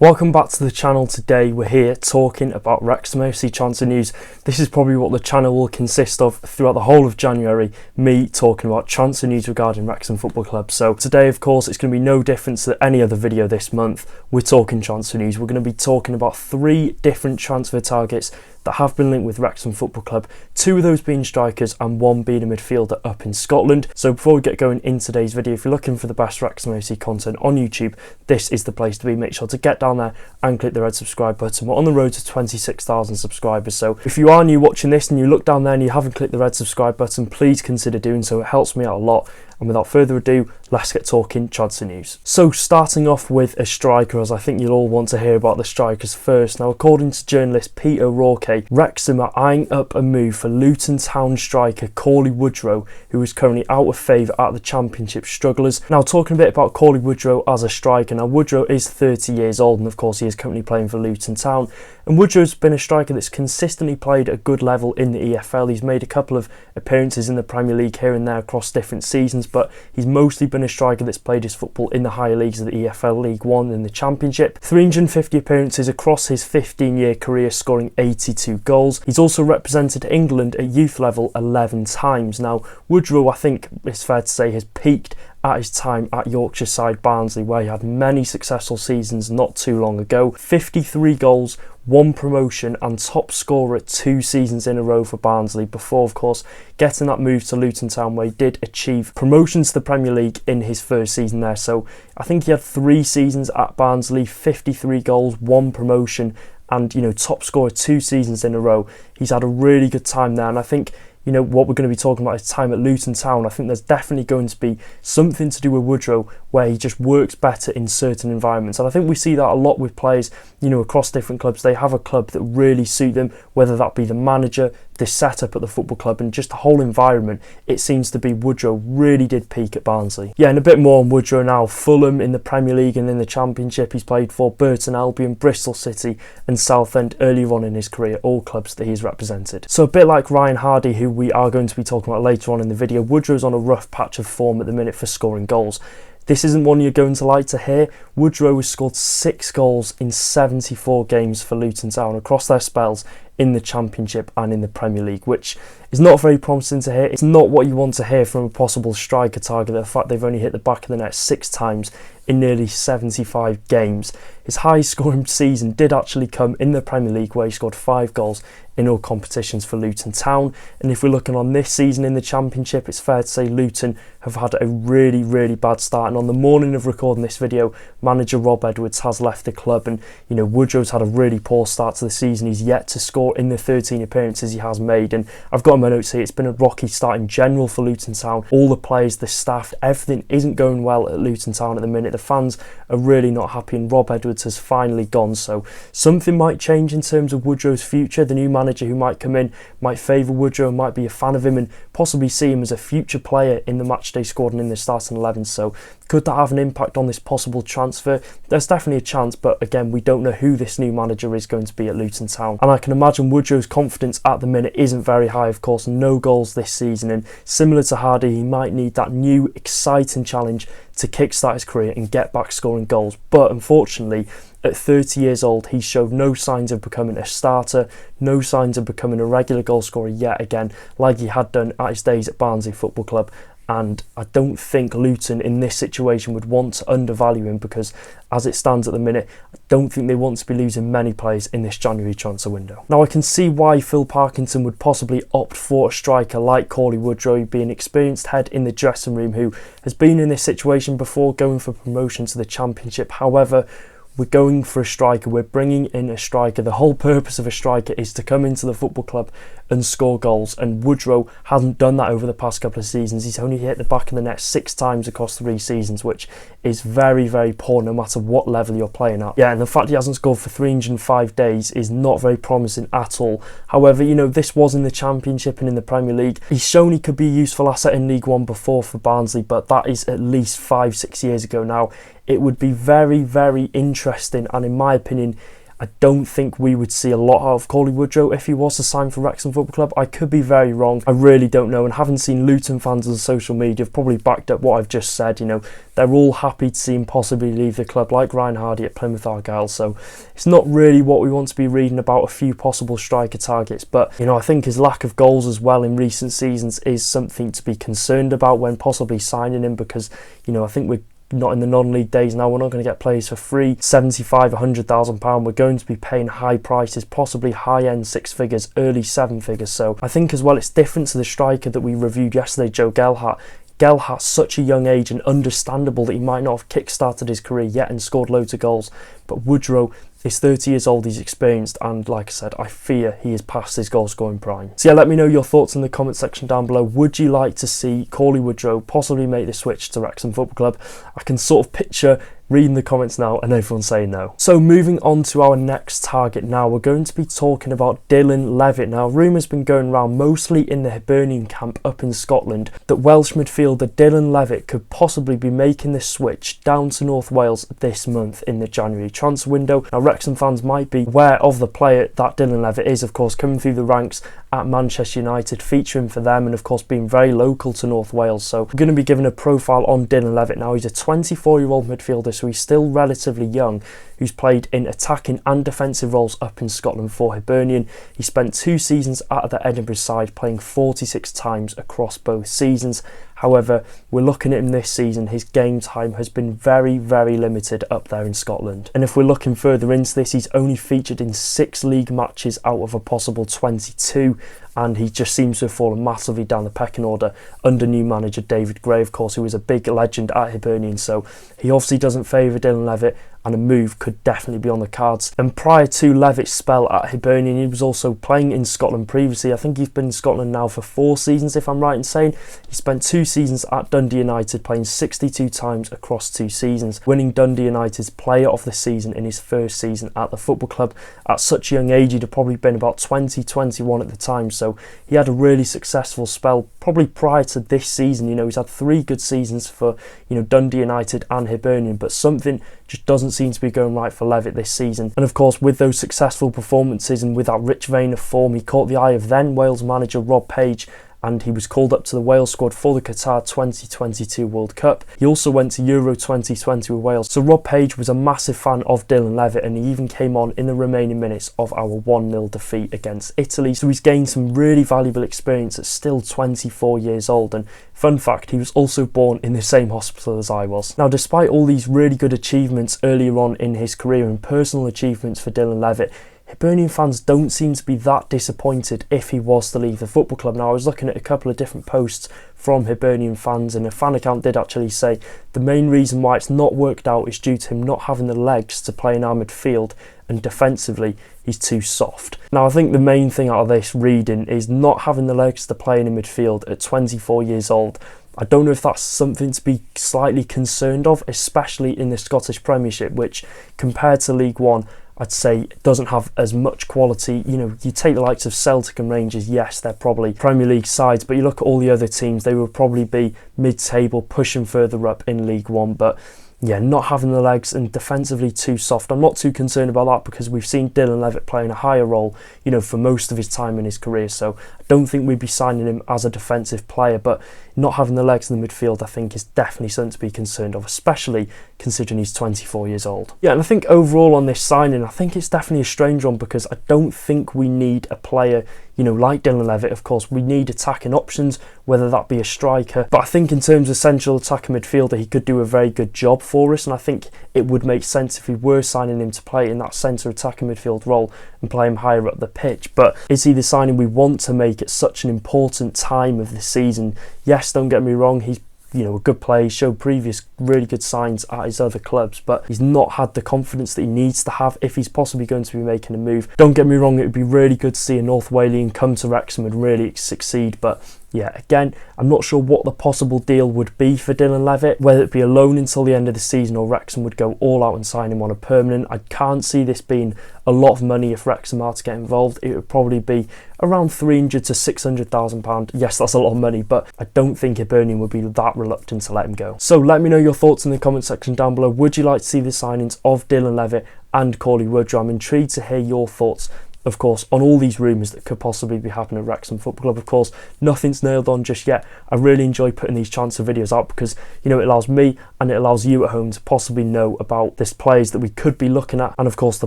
Welcome back to the channel. Today we're here talking about Wrexham AFC transfer news. This is probably what the channel will consist of throughout the whole of January, me talking about transfer news regarding Wrexham Football Club. So today, of course, it's going to be no different to any other video this month. We're talking transfer news. We're going to be talking about 3 different transfer targets that have been linked with Wrexham Football Club, 2 of those being strikers and 1 being a midfielder up in Scotland. So before we get going in today's video, if you're looking for the best Wrexham AFC content on YouTube, this is the place to be. Make sure to get down there and click the red subscribe button. We're on the road to 26,000 subscribers, so if you are new watching this and you look down there and you haven't clicked the red subscribe button, please consider doing so. It helps me out a lot. And without further ado, let's get talking transfer news. So starting off with a striker, as I think you'll all want to hear about the strikers first. Now, according to journalist Pete O'Rourke, Wrexham are eyeing up a move for Luton Town striker Cauley Woodrow, who is currently out of favour at the Championship strugglers. Now, talking a bit about Cauley Woodrow as a striker. Now, Woodrow is 30 years old and of course he is currently playing for Luton Town. And Woodrow's been a striker that's consistently played at a good level in the EFL. He's made a couple of appearances in the Premier League here and there across different seasons, but he's mostly been a striker that's played his football in the higher leagues of the EFL, League One and the Championship. 350 appearances across his 15-year career, scoring 82 goals. He's also represented England at youth level 11 times. Now, Woodrow, I think it's fair to say, has peaked at his time at Yorkshire side Barnsley, where he had many successful seasons not too long ago. 53 goals, 1 promotion and top scorer 2 seasons in a row for Barnsley, before of course getting that move to Luton Town, where he did achieve promotion to the Premier League in his first season there. So I think he had 3 seasons at Barnsley, 53 goals, 1 promotion and, top scorer 2 seasons in a row. He's had a really good time there, and I think what we're going to be talking about is time at Luton Town. I think there's definitely going to be something to do with Woodrow where he just works better in certain environments. And I think we see that a lot with players, across different clubs. They have a club that really suit them, whether that be the manager, the setup at the football club and just the whole environment. It seems to be Woodrow really did peak at Barnsley. Yeah, and a bit more on Woodrow now. Fulham in the Premier League and in the Championship. He's played for Burton Albion, Bristol City and Southend earlier on in his career, all clubs that he's represented. So a bit like Ryan Hardie, who we are going to be talking about later on in the video, Woodrow's on a rough patch of form at the minute for scoring goals. This isn't one you're going to like to hear. Woodrow has scored 6 goals in 74 games for Luton Town across their spells in the Championship and in the Premier League, which is not very promising to hear. It's not what you want to hear from a possible striker target. The fact they've only hit the back of the net 6 times in nearly 75 games. His highest scoring season did actually come in the Premier League, where he scored 5 goals in all competitions for Luton Town. And if we're looking on this season in the Championship, it's fair to say Luton have had a really, really bad start. And on the morning of recording this video, manager Rob Edwards has left the club, and Woodrow's had a really poor start to the season. He's yet to score in the 13 appearances he has made, and I've got in my notes here, it's been a rocky start in general for Luton Town. All the players, the staff, everything isn't going well at Luton Town at the minute. The fans are really not happy, and Rob Edwards has finally gone, so something might change in terms of Woodrow's future. The new manager who might come in might favour Woodrow, might be a fan of him and possibly see him as a future player in the matchday squad and in the starting 11. So could that have an impact on this possible transfer? There's definitely a chance, but again, we don't know who this new manager is going to be at Luton Town. And I can imagine Woodrow's confidence at the minute isn't very high. Of course, no goals this season, and similar to Hardie, he might need that new exciting challenge to kickstart his career and get back scoring goals. But unfortunately, at 30 years old, he showed no signs of becoming a starter, no signs of becoming a regular goal scorer yet again, like he had done at his days at Barnsley Football Club. And I don't think Luton in this situation would want to undervalue him, because as it stands at the minute, I don't think they want to be losing many players in this January transfer window. Now, I can see why Phil Parkinson would possibly opt for a striker like Cauley Woodrow, being an experienced head in the dressing room who has been in this situation before, going for promotion to the Championship. However, we're going for a striker, we're bringing in a striker. The whole purpose of a striker is to come into the football club and score goals, and Woodrow hasn't done that over the past couple of seasons. He's only hit the back of the net 6 times across 3 seasons, which is very, very poor no matter what level you're playing at. Yeah, and the fact he hasn't scored for 305 days is not very promising at all. However, this was in the Championship and in the Premier League. He's shown he could be a useful asset in League One before for Barnsley, but that is at least 5-6 years ago now. It would be very, very interesting, and in my opinion, I don't think we would see a lot of Cauley Woodrow if he was to sign for Wrexham Football Club. I could be very wrong. I really don't know. And having seen Luton fans on social media have probably backed up what I've just said. You know, they're all happy to see him possibly leave the club, like Ryan Hardie at Plymouth Argyle. So it's not really what we want to be reading about, a few possible striker targets. But, you know, I think his lack of goals as well in recent seasons is something to be concerned about when possibly signing him, because, you know, I think we're not in the non-league days now. We're not going to get players for free, £75,000, £100,000. We're going to be paying high prices, possibly high-end six figures, early seven figures. So I think as well it's different to the striker that we reviewed yesterday, Joe Gelhardt. Gelhardt's such a young age, and understandable that he might not have kick-started his career yet and scored loads of goals. But Woodrow is 30 years old, he's experienced, and like I said, I fear he is past his goal-scoring prime. So yeah, let me know your thoughts in the comment section down below. Would you like to see Cauley Woodrow possibly make the switch to Wrexham Football Club? I can sort of picture reading the comments now and everyone saying no. So moving on to our next target now, we're going to be talking about Dylan Levitt. Now, rumours been going around, mostly in the Hibernian camp up in Scotland, that Welsh midfielder Dylan Levitt could possibly be making the switch down to North Wales this month in the January transfer window. Now, Wrexham fans might be aware of the player that Dylan Levitt is, of course, coming through the ranks at Manchester United, featuring for them, and of course being very local to North Wales. So we're going to be given a profile on Dylan Levitt. Now, he's a 24-year-old midfielder, so he's still relatively young, who's played in attacking and defensive roles up in Scotland for Hibernian. He spent 2 seasons at the Edinburgh side, playing 46 times across both seasons. However, we're looking at him this season, his game time has been very, very limited up there in Scotland. And if we're looking further into this, he's only featured in 6 league matches out of a possible 22, and he just seems to have fallen massively down the pecking order under new manager David Gray, of course, who was a big legend at Hibernian. So he obviously doesn't favour Dylan Levitt, and a move could definitely be on the cards. And prior to Levitt's spell at Hibernian, he was also playing in Scotland previously. I think he's been in Scotland now for 4 seasons, if I'm right in saying. He spent 2 seasons at Dundee United, playing 62 times across 2 seasons, winning Dundee United's Player of the Season in his first season at the football club. At such a young age, he'd have probably been about 20, 21 at the time, so he had a really successful spell probably prior to this season. You know, he's had 3 good seasons for, you know, Dundee United and Hibernian, but something just doesn't seem to be going right for Levitt this season. And of course, with those successful performances and with that rich vein of form, he caught the eye of then Wales manager Rob Page, and he was called up to the Wales squad for the Qatar 2022 World Cup. He also went to Euro 2020 with Wales. So Rob Page was a massive fan of Dylan Levitt, and he even came on in the remaining minutes of our 1-0 defeat against Italy. So he's gained some really valuable experience at still 24 years old. And fun fact, he was also born in the same hospital as I was. Now, despite all these really good achievements earlier on in his career and personal achievements for Dylan Levitt, Hibernian fans don't seem to be that disappointed if he was to leave the football club. Now, I was looking at a couple of different posts from Hibernian fans, and a fan account did actually say the main reason why it's not worked out is due to him not having the legs to play in our midfield, and defensively he's too soft. Now, I think the main thing out of this reading is not having the legs to play in a midfield at 24 years old. I don't know if that's something to be slightly concerned of, especially in the Scottish Premiership, which compared to League One, I'd say it doesn't have as much quality. You know, you take the likes of Celtic and Rangers, yes, they're probably Premier League sides, but you look at all the other teams, they would probably be mid-table, pushing further up in League One. But yeah, not having the legs and defensively too soft. I'm not too concerned about that because we've seen Dylan Levitt playing a higher role, you know, for most of his time in his career. So I don't think we'd be signing him as a defensive player, but not having the legs in the midfield, I think, is definitely something to be concerned of, especially considering he's 24 years old. Yeah, and I think overall on this signing, I think it's definitely a strange one because I don't think we need a player, you know, like Dylan Levitt. Of course, we need attacking options, whether that be a striker. But I think in terms of central attacking midfielder, he could do a very good job for us, and I think it would make sense if we were signing him to play in that centre attacking midfield role and play him higher up the pitch. But is he the signing we want to make at such an important time of the season? Yes, don't get me wrong, he's, you know, a good player. He showed previous really good signs at his other clubs, but he's not had the confidence that he needs to have if he's possibly going to be making a move. Don't get me wrong, it would be really good to see a North Walian come to Wrexham and really succeed, but yeah, again, I'm not sure what the possible deal would be for Dylan Levitt, whether it be a loan until the end of the season or Wrexham would go all out and sign him on a permanent. I can't see this being a lot of money if Wrexham are to get involved. It would probably be around £300,000 to £600,000. Yes, that's a lot of money, but I don't think Hibernian would be that reluctant to let him go. So let me know your thoughts in the comment section down below. Would you like to see the signings of Dylan Levitt and Cauley Woodrow. I'm intrigued to hear your thoughts, of course, on all these rumours that could possibly be happening at Wrexham Football Club. Of course, nothing's nailed on just yet. I really enjoy putting these transfer videos out because, you know, it allows me and it allows you at home to possibly know about these players that we could be looking at, and of course the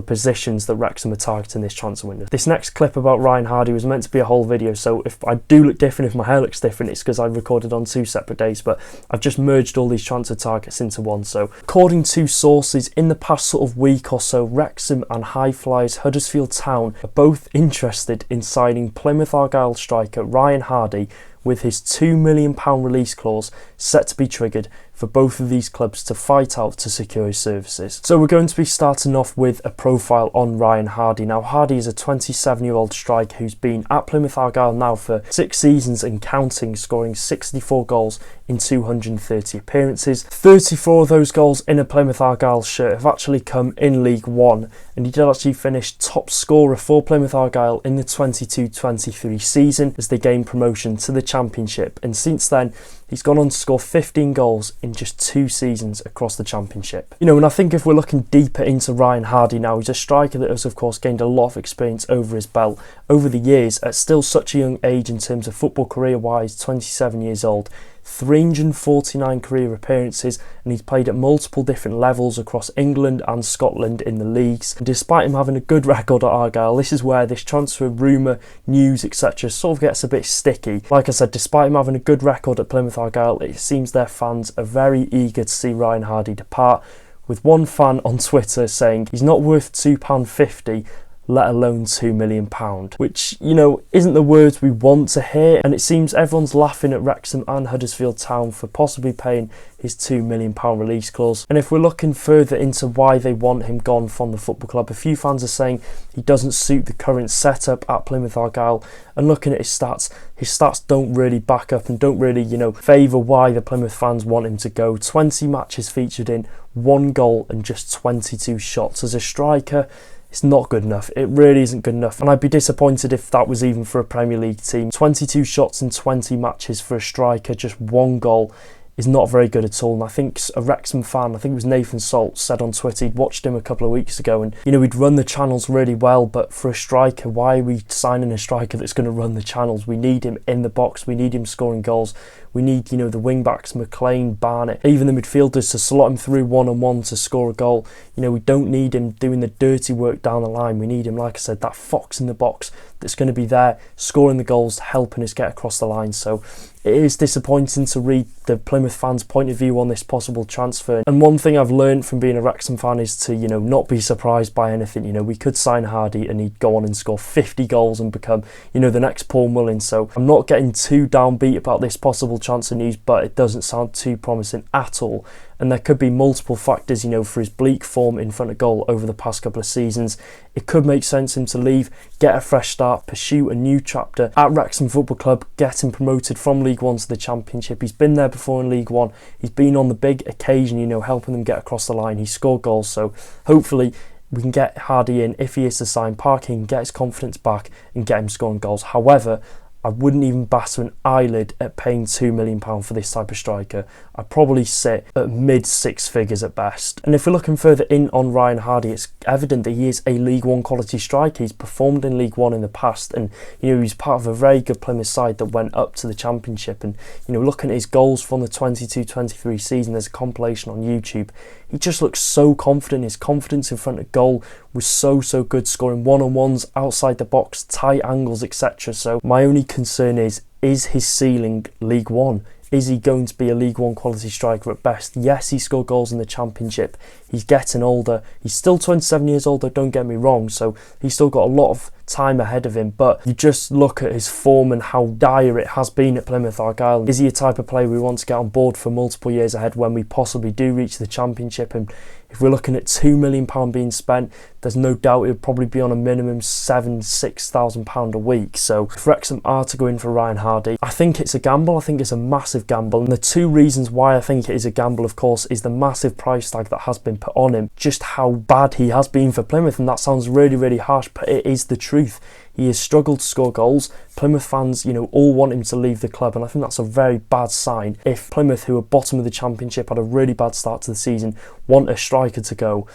positions that Wrexham are targeting this transfer window. This next clip about Ryan Hardie was meant to be a whole video, so if I do look different, if my hair looks different, it's because I recorded on 2 separate days, but I've just merged all these transfer targets into one. So according to sources, in the past sort of week or so, Wrexham and high flyers Huddersfield Town are both interested in signing Plymouth Argyle striker Ryan Hardie, with his £2 million release clause set to be triggered for both of these clubs to fight out to secure his services. So we're going to be starting off with a profile on Ryan Hardie. Now, Hardie is a 27-year-old striker who's been at Plymouth Argyle now for 6 seasons and counting, scoring 64 goals in 230 appearances. 34 of those goals in a Plymouth Argyle shirt have actually come in League One, and he did actually finish top scorer for Plymouth Argyle in the 22-23 season as they gained promotion to the Championship, and since then he's gone on to score 15 goals in just 2 seasons across the Championship. You know, and I think if we're looking deeper into Ryan Hardie now, he's a striker that has of course gained a lot of experience over his belt over the years at still such a young age in terms of football career wise, 27 years old. 349 career appearances, and he's played at multiple different levels across England and Scotland in the leagues. And despite him having a good record at Argyle, this is where this transfer rumour, news, etc. sort of gets a bit sticky. Like I said, despite him having a good record at Plymouth Argyle, it seems their fans are very eager to see Ryan Hardie depart, with one fan on Twitter saying he's not worth £2.50, let alone £2 million, which, you know, isn't the words we want to hear, and it seems everyone's laughing at Wrexham and Huddersfield Town for possibly paying his £2 million release clause. And if we're looking further into why they want him gone from the football club, a few fans are saying he doesn't suit the current setup at Plymouth Argyle, and looking at his stats don't really back up and don't really, you know, favour why the Plymouth fans want him to go. 20 matches featured in, 1 goal and just 22 shots. As a striker, it's not good enough. It really isn't good enough, and I'd be disappointed if that was even for a Premier League team. 22 shots in 20 matches for a striker, just 1 goal, is not very good at all. And I think a Wrexham fan, I think it was Nathan Salt, said on Twitter he'd watched him a couple of weeks ago, and, you know, he'd run the channels really well, but for a striker, why are we signing a striker that's going to run the channels? We need him in the box, we need him scoring goals, we need, you know, the wing backs, McLean, Barnett, even the midfielders to slot him through one-on-one to score a goal. You know, we don't need him doing the dirty work down the line. We need him, like I said, that fox in the box that's going to be there scoring the goals, helping us get across the line. So it is disappointing to read the Plymouth fans' point of view on this possible transfer. And one thing I've learned from being a Wrexham fan is to, you know, not be surprised by anything. You know, we could sign Hardie and he'd go on and score 50 goals and become, you know, the next Paul Mullin. So I'm not getting too downbeat about this possible transfer news, but it doesn't sound too promising at all. And there could be multiple factors, you know, for his bleak form in front of goal over the past couple of seasons. It could make sense for him to leave, get a fresh start, pursue a new chapter at Wrexham Football Club, getting promoted from League One to the Championship. He's been there before in League One. He's been on the big occasion, you know, helping them get across the line. He scored goals, so hopefully we can get Hardie in if he is to sign. Parking, get his confidence back and get him scoring goals. However, I wouldn't even bat an eyelid at paying £2 million for this type of striker. I'd probably sit at mid-6 figures at best. And if we're looking further in on Ryan Hardie, it's evident that he is a League One quality striker. He's performed in League One in the past, and, you know, he's part of a very good Plymouth side that went up to the Championship. And, you know, looking at his goals from the 22-23 season, there's a compilation on YouTube. He just looks so confident. His confidence in front of goal was so good, scoring one-on-ones outside the box, tight angles, etc. So my only concern is his ceiling League One? Is he going to be a League One quality striker at best? Yes, he scored goals in the Championship. He's getting older. He's still 27 years old, though, don't get me wrong, so he's still got a lot of time ahead of him. But you just look at his form and how dire it has been at Plymouth Argyle. Is he a type of player we want to get on board for multiple years ahead when we possibly do reach the Championship? And if we're looking at £2 million being spent, there's no doubt it would probably be on a minimum £6,000 a week. So if Wrexham are to go in for Ryan Hardie, I think it's a gamble. I think it's a massive gamble. And the 2 reasons why I think it is a gamble, of course, is the massive price tag that has been put on him. Just how bad he has been for Plymouth. And that sounds really harsh, but it is the truth. He has struggled to score goals. Plymouth fans, you know, all want him to leave the club, and I think that's a very bad sign. If Plymouth, who are bottom of the Championship, had a really bad start to the season, want a striker to go,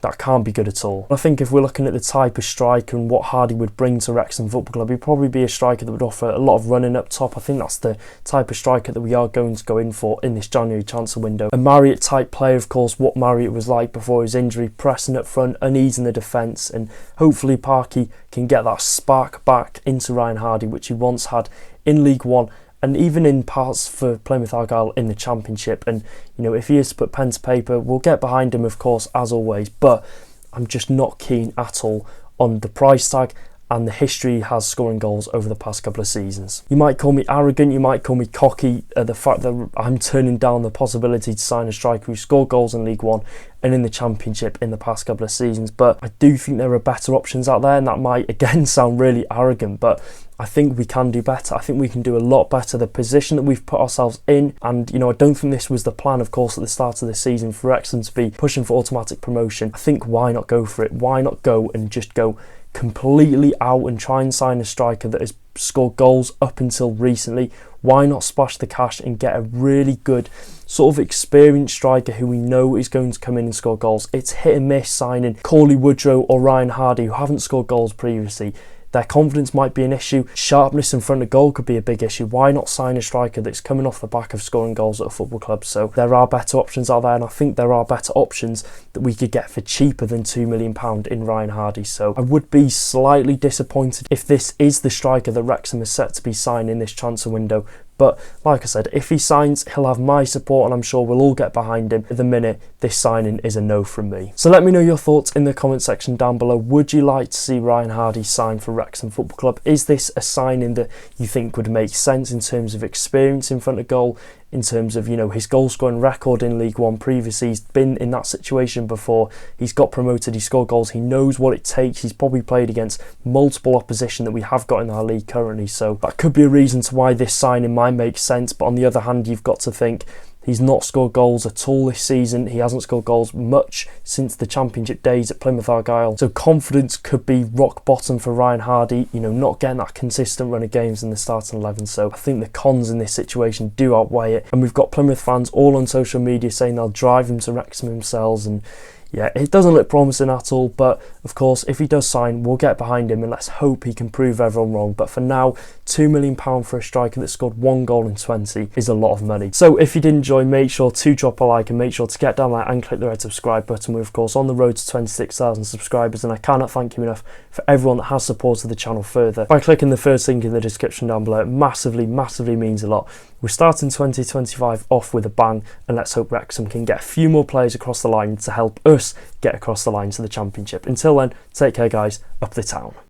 that can't be good at all. I think if we're looking at the type of striker and what Hardie would bring to Wrexham Football Club, he'd probably be a striker that would offer a lot of running up top. I think that's the type of striker that we are going to go in for in this January transfer window. A Marriott type player, of course, what Marriott was like before his injury, pressing up front, uneasing the defence, and hopefully Parky can get that spark back into Ryan Hardie, which he once had in League One and even in parts for Plymouth Argyle in the Championship. And, you know, if he is to put pen to paper, we'll get behind him, of course, as always, but I'm just not keen at all on the price tag and the history he has scoring goals over the past couple of seasons. You might call me arrogant, you might call me cocky, the fact that I'm turning down the possibility to sign a striker who scored goals in League One and in the Championship in the past couple of seasons, but I do think there are better options out there, and that might again sound really arrogant, but I think we can do better. I think we can do a lot better. The position that we've put ourselves in, and you know, I don't think this was the plan, of course, at the start of the season for Wrexham to be pushing for automatic promotion. I think why not go for it? Why not go and just go completely out and try and sign a striker that has scored goals up until recently? Why not splash the cash and get a really good sort of experienced striker who we know is going to come in and score goals? It's hit and miss signing Cauley Woodrow or Ryan Hardie, who haven't scored goals previously. Their confidence might be an issue. Sharpness in front of goal could be a big issue. Why not sign a striker that's coming off the back of scoring goals at a football club? So there are better options out there, and I think there are better options that we could get for cheaper than £2 million in Ryan Hardie. So I would be slightly disappointed if this is the striker that Wrexham is set to be signing in this transfer window. But like I said, if he signs, he'll have my support, and I'm sure we'll all get behind him. At the minute, this signing is a no from me. So let me know your thoughts in the comment section down below. Would you like to see Ryan Hardie sign for Wrexham Football Club? Is this a signing that you think would make sense in terms of experience in front of goal, in terms of, you know, his goal scoring record in League One previously? He's been in that situation before. He's got promoted, he scored goals, he knows what it takes. He's probably played against multiple opposition that we have got in our league currently, so that could be a reason to why this signing might make sense. But on the other hand, you've got to think he's not scored goals at all this season. He hasn't scored goals much since the Championship days at Plymouth Argyle. So confidence could be rock bottom for Ryan Hardie, you know, not getting that consistent run of games in the starting 11. So I think the cons in this situation do outweigh it. And we've got Plymouth fans all on social media saying they'll drive him to Wrexham themselves, and yeah, it doesn't look promising at all. But of course, if he does sign, we'll get behind him, and let's hope he can prove everyone wrong. But for now, £2 million for a striker that scored 1 goal in 20 is a lot of money. So if you did enjoy, make sure to drop a like and make sure to get down there and click the red subscribe button. We're of course on the road to 26,000 subscribers, and I cannot thank you enough for everyone that has supported the channel further by clicking the first link in the description down below. It massively means a lot. We're starting 2025 off with a bang, and let's hope Wrexham can get a few more players across the line to help us get across the line to the Championship. Until then, take care guys, up the town.